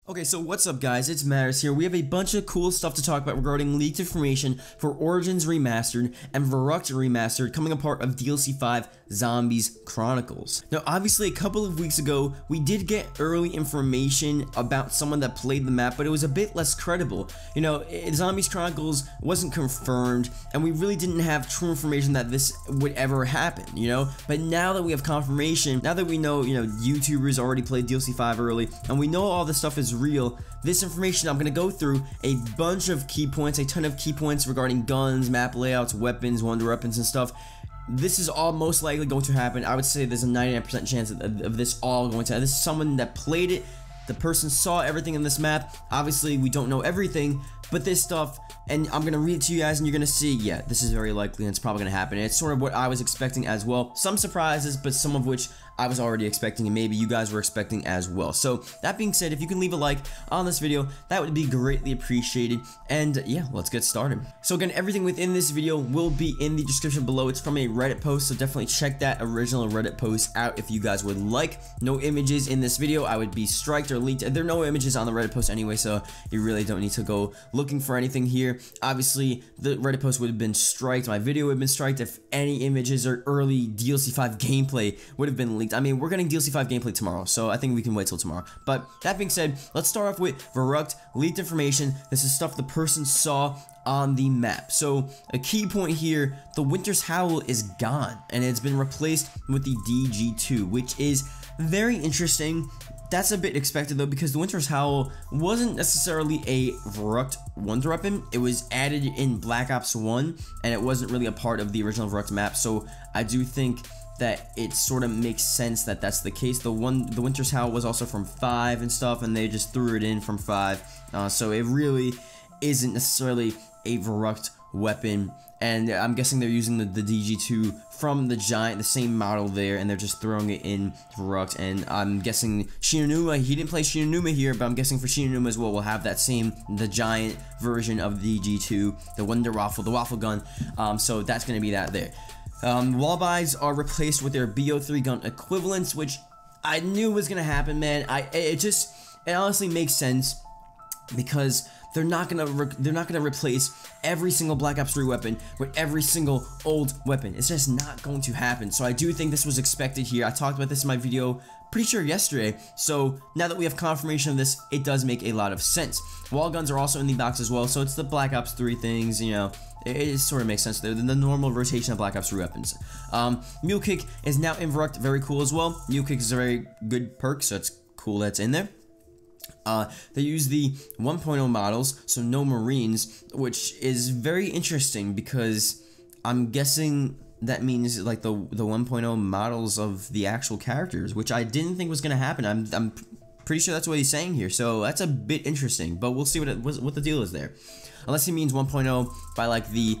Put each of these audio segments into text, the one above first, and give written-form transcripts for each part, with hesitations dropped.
Okay, so what's up guys, it's Matters here. We have a bunch of cool stuff to talk about regarding leaked information for Origins Remastered and Borat Remastered coming a part of DLC 5 Zombies Chronicles. Now obviously a couple of weeks ago, we did get early information about someone that played the map, but it was a bit less credible. You know, Zombies Chronicles wasn't confirmed, and we really didn't have true information that this would ever happen, you know? But now that we have confirmation, now that we know, YouTubers already played DLC 5 early, and we know all this stuff is real, this information I'm going to go through a bunch of key points, a ton of key points regarding guns, map layouts, weapons, wonder weapons and stuff. This is all most likely going to happen. I would say there's a 99% chance of this all going to happen. This is someone that played it. The person saw everything in this map. Obviously, we don't know everything, but this stuff, and I'm going to read it to you guys, and you're going to see, yeah, this is very likely, and it's probably going to happen. And it's sort of what I was expecting as well. Some surprises, but some of which I was already expecting, and maybe you guys were expecting as well. So, that being said, if you can leave a like on this video, that would be greatly appreciated. And, yeah, let's get started. So, again, everything within this video will be in the description below. It's from a Reddit post, so definitely check that original Reddit post out if you guys would like. No images in this video. I would be striked or leaked. There are no images on the Reddit post anyway, so you really don't need to go looking for anything here. Obviously, the Reddit post would have been striked. My video would have been striked if any images or early DLC 5 gameplay would have been leaked. I mean, we're getting DLC 5 gameplay tomorrow, so I think we can wait till tomorrow. But that being said, let's start off with Borat leaked information. This is stuff the person saw on the map. So a key point here, the Winter's Howl is gone, and it's been replaced with the DG2, which is very interesting. That's a bit expected though, because the Winter's Howl wasn't necessarily a Borat wonder weapon. It was added in Black Ops 1, and it wasn't really a part of the original Borat map. So I do think that it sort of makes sense that that's the case. The Winter's Howl was also from 5 and stuff, and they just threw it in from 5. So it really isn't necessarily a Borat weapon. And I'm guessing they're using the DG2 from the Giant, the same model there, and they're just throwing it in Borat. And I'm guessing Shinonuma, he didn't play Shinonuma here, but I'm guessing for Shinonuma as well, we'll have that same, the Giant version of the DG2, the Wonder Waffle, the Waffle Gun. So that's going to be that there. Wallbuys are replaced with their BO3 gun equivalents, which I knew was going to happen, man. It honestly makes sense, because they're not gonna replace every single Black Ops 3 weapon with every single old weapon. It's just not going to happen. So I do think this was expected here. I talked about this in my video pretty sure yesterday. So now that we have confirmation of this, it does make a lot of sense. Wall guns are also in the box as well. So it's the Black Ops 3 things, you know. It sort of makes sense. They're the normal rotation of Black Ops 3 weapons. Mule Kick is now in Borat, very cool as well. Mule Kick is a very good perk, so it's cool that's in there. They use the 1.0 models, so no Marines, which is very interesting because I'm guessing that means like the 1.0 models of the actual characters, which I didn't think was going to happen. I'm pretty sure that's what he's saying here, so that's a bit interesting, but we'll see what the deal is there. Unless he means 1.0 by like the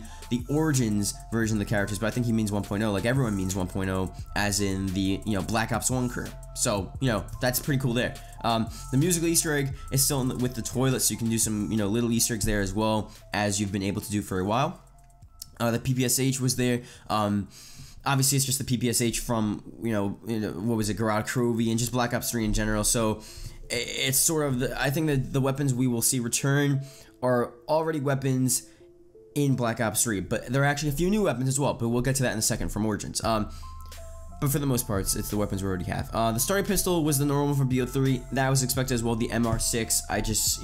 Origins version of the characters, but I think he means 1.0, like everyone means 1.0, as in the, Black Ops 1 crew. So, that's pretty cool there. The musical Easter egg is still with the toilet, so you can do some, little Easter eggs there as well, as you've been able to do for a while. The PPSH was there. Obviously, it's just the PPSH from, what was it, Garage Crovey, and just Black Ops 3 in general. So, it's sort of, I think that the weapons we will see return are already weapons in Black Ops 3, but there are actually a few new weapons as well, but we'll get to that in a second from Origins. But for the most part, it's the weapons we already have. The starting pistol was the normal from BO3. That was expected as well. The MR6, I just,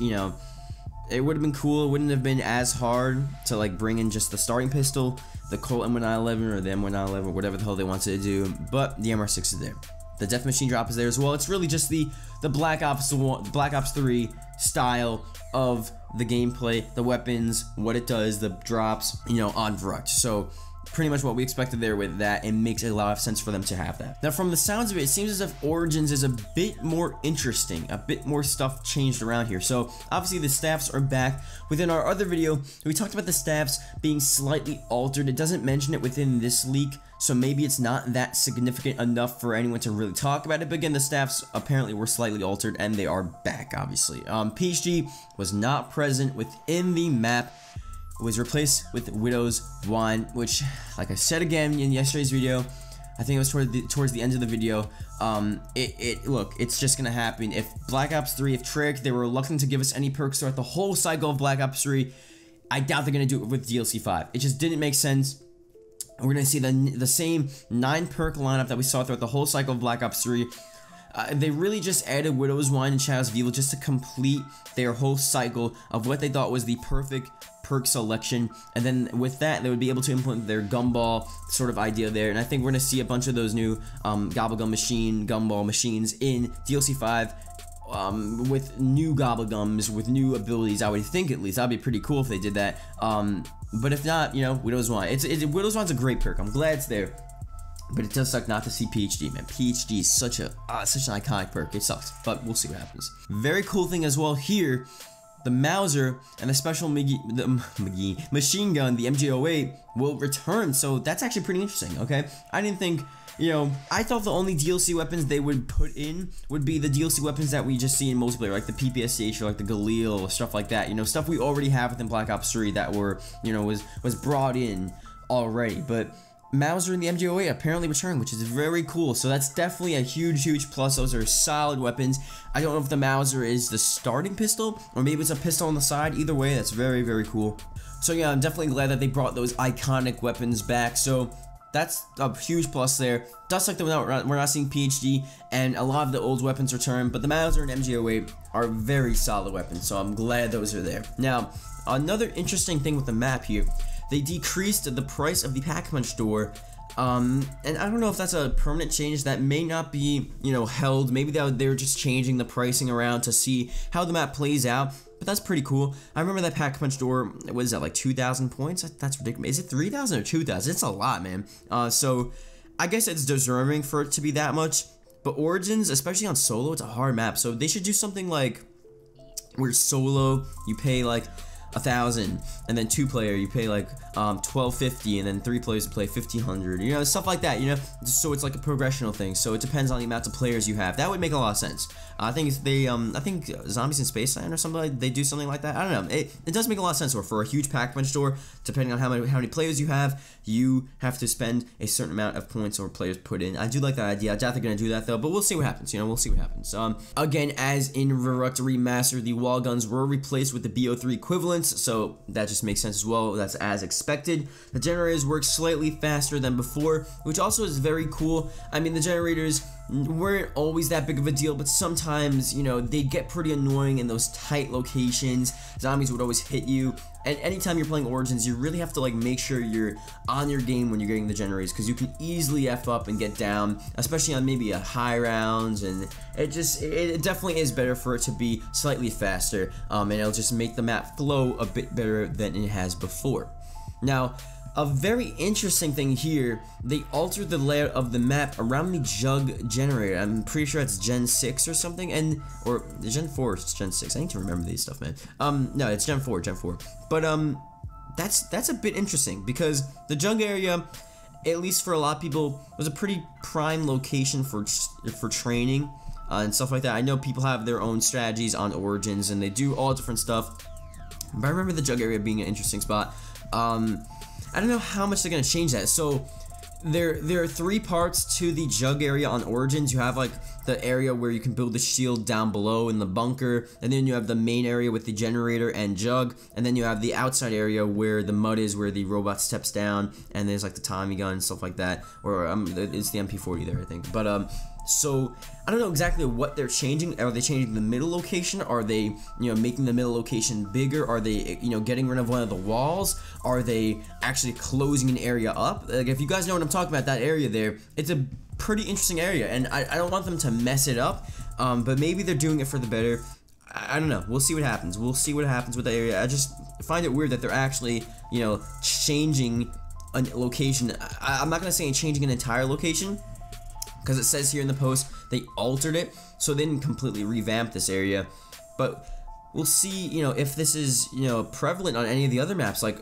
it would have been cool. It wouldn't have been as hard to, like, bring in just the starting pistol, the Colt M1911 or the M1911 or whatever the hell they wanted to do, but the MR6 is there. The Death Machine drop is there as well. It's really just the Black Ops 3 style of the gameplay, the weapons, what it does, the drops, on Borat. So pretty much what we expected there with that. It makes a lot of sense for them to have that. Now, from the sounds of it, it seems as if Origins is a bit more interesting, a bit more stuff changed around here. So obviously the staffs are back. Within our other video, we talked about the staffs being slightly altered. It doesn't mention it within this leak, so maybe it's not that significant enough for anyone to really talk about it. But again, the staffs apparently were slightly altered, and they are back, obviously. PSG was not present within the map. It was replaced with Widow's Wine, which, like I said again in yesterday's video, I think it was towards the end of the video. Look, it's just gonna happen. If Black Ops 3, if Treyarch, they were reluctant to give us any perks throughout the whole cycle of Black Ops 3, I doubt they're gonna do it with DLC 5. It just didn't make sense. We're gonna see the same 9 perk lineup that we saw throughout the whole cycle of Black Ops 3. They really just added Widow's Wine and Shadow's of Evil just to complete their whole cycle of what they thought was the perfect perk selection, and then with that they would be able to implement their gumball sort of idea there, and I think we're going to see a bunch of those new gumball machines in DLC 5 with new gobblegums, with new abilities. I would think, at least that'd be pretty cool if they did that, but if not, you know, Widow's Wine. Widow's Wine's a great perk. I'm glad it's there. But it does suck not to see PhD, man. PhD is such an iconic perk. It sucks, but we'll see what happens. Very cool thing as well here, the Mauser and the special machine gun, the MG08, will return. So that's actually pretty interesting, okay? I didn't think, you know, I thought the only DLC weapons they would put in would be the DLC weapons that we just see in multiplayer, like the PPSH or like the Galil or stuff like that. You know, stuff we already have within Black Ops 3 that were, you know, was brought in already. But Mauser and the MG08 apparently returned, which is very cool. So that's definitely a huge plus. Those are solid weapons. I don't know if the Mauser is the starting pistol or maybe it's a pistol on the side. Either way, that's very cool. So yeah, I'm definitely glad that they brought those iconic weapons back. So that's a huge plus there. Does suck that we're not seeing PhD and a lot of the old weapons return, but the Mauser and MG08 are very solid weapons. So I'm glad those are there. Now, another interesting thing with the map here, they decreased the price of the Pack-a-Punch door, and I don't know if that's a permanent change. That may not be, you know, held. Maybe they're just changing the pricing around to see how the map plays out, but that's pretty cool. I remember that Pack-a-Punch door, what is that, like 2,000 points? That's ridiculous. Is it 3,000 or 2,000? It's a lot, man. So I guess it's deserving for it to be that much, but Origins, especially on solo, it's a hard map, so they should do something like where solo, you pay like 1,000, and then 2-player you pay like 1,250, and then 3 players play 1,500, you know, stuff like that, you know, so it's like a progressional thing. So it depends on the amount of players you have. That would make a lot of sense. I think I think Zombies in Spaceland or something, they do something like that. I don't know. It does make a lot of sense. Or for a huge Pack-a-Punch store, depending on how many players you have to spend a certain amount of points or players put in. I do like that idea. I doubt they're gonna do that though, but we'll see what happens. You know, we'll see what happens. Again, as in Borat Remastered, the wall guns were replaced with the BO3 equivalents, so that just makes sense as well. That's as expected. The generators work slightly faster than before, which also is very cool. I mean, the generators weren't always that big of a deal, but sometimes, you know, they get pretty annoying in those tight locations. Zombies would always hit you, and anytime you're playing Origins, you really have to like make sure you're on your game when you're getting the generators, because you can easily F up and get down, especially on maybe a high rounds, and it definitely is better for it to be slightly faster, and it'll just make the map flow a bit better than it has before. Now, a very interesting thing here, they altered the layout of the map around the Jug generator. I'm pretty sure it's Gen 6 or something, or Gen 4 or Gen 6. I need to remember these stuff, man. No, it's Gen 4. But that's a bit interesting, because the Jug area, at least for a lot of people, was a pretty prime location for training and stuff like that. I know people have their own strategies on Origins and they do all different stuff, but I remember the Jug area being an interesting spot. I don't know how much they're going to change that. So there are 3 parts to the Jug area on Origins. You have like the area where you can build the shield down below in the bunker, and then you have the main area with the generator and Jug, and then you have the outside area where the mud is, where the robot steps down, and there's like the Tommy gun and stuff like that, or it's the MP40 there, I think. But so I don't know exactly what they're changing. Are they changing the middle location? Are they, you know, making the middle location bigger? Are they, you know, getting rid of one of the walls? Are they actually closing an area up? Like, if you guys know what I'm talking about, that area there, it's a pretty interesting area, and I don't want them to mess it up, but maybe they're doing it for the better. I don't know. We'll see what happens. We'll see what happens with the area. I just find it weird that they're actually, you know, changing a location. I'm not gonna say changing an entire location, because it says here in the post they altered it, so they didn't completely revamp this area. But we'll see, you know, if this is, you know, prevalent on any of the other maps. Like,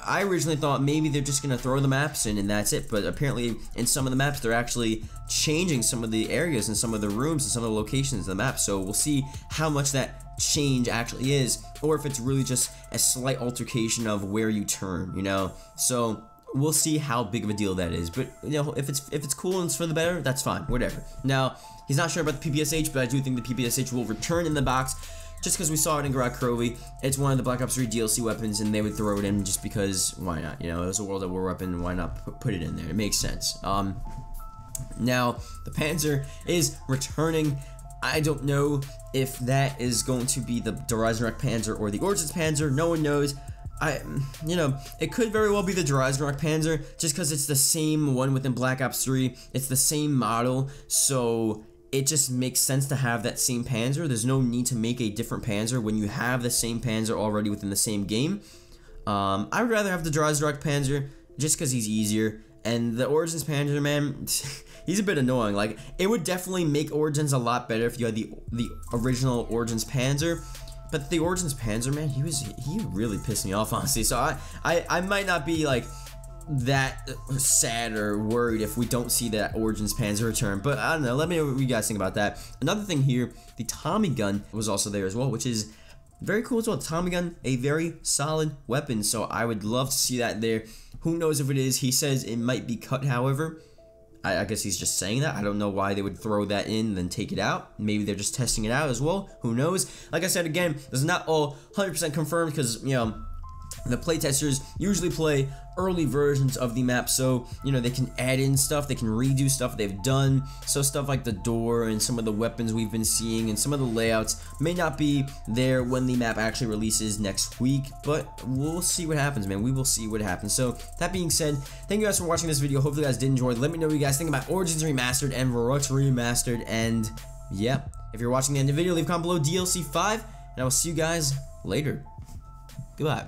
I originally thought maybe they're just gonna throw the maps in and that's it, but apparently in some of the maps they're actually changing some of the areas and some of the rooms and some of the locations of the map. So we'll see how much that change actually is, or if it's really just a slight altercation of where you turn, you know. So we'll see how big of a deal that is. But you know, if it's cool and it's for the better, that's fine, whatever. Now, he's not sure about the PPSH, but I do think the PPSH will return in the box. Just because we saw it in Garage Crowley, it's one of the Black Ops 3 DLC weapons, and they would throw it in just because, why not? You know, it was a World at War weapon, why not put it in there? It makes sense. Now, the Panzer is returning. I don't know if that is going to be the Ragnarok Panzer or the Origins Panzer. No one knows. You know, it could very well be the Ragnarok Panzer, just because it's the same one within Black Ops 3. It's the same model, so it just makes sense to have that same Panzer. There's no need to make a different Panzer when you have the same Panzer already within the same game. I would rather have the Ragnarok Panzer just because he's easier. And the Origins Panzer, man, he's a bit annoying. Like, it would definitely make Origins a lot better if you had the original Origins Panzer. But the Origins Panzer, man, he really pissed me off, honestly. So I might not be like that sad or worried if we don't see that Origins Panzer return, but I don't know, let me know what you guys think about that. Another thing here, the Tommy gun was also there as well, which is very cool as well. Tommy gun, a very solid weapon, so I would love to see that there. Who knows if it is? He says it might be cut, however. I guess he's just saying that. I don't know why they would throw that in and then take it out. Maybe they're just testing it out as well. Who knows? Like I said, again, this is not all 100% confirmed because, you know, the playtesters usually play early versions of the map, so you know they can add in stuff, they can redo stuff they've done. So stuff like the door and some of the weapons we've been seeing and some of the layouts may not be there when the map actually releases next week, but we'll see what happens, man. We will see what happens. So that being said, thank you guys for watching this video. Hopefully you guys did enjoy. Let me know what you guys think about Origins Remastered and Borat Remastered. And yeah, if you're watching the end of the video, leave a comment below DLC 5, and I will see you guys later. Goodbye.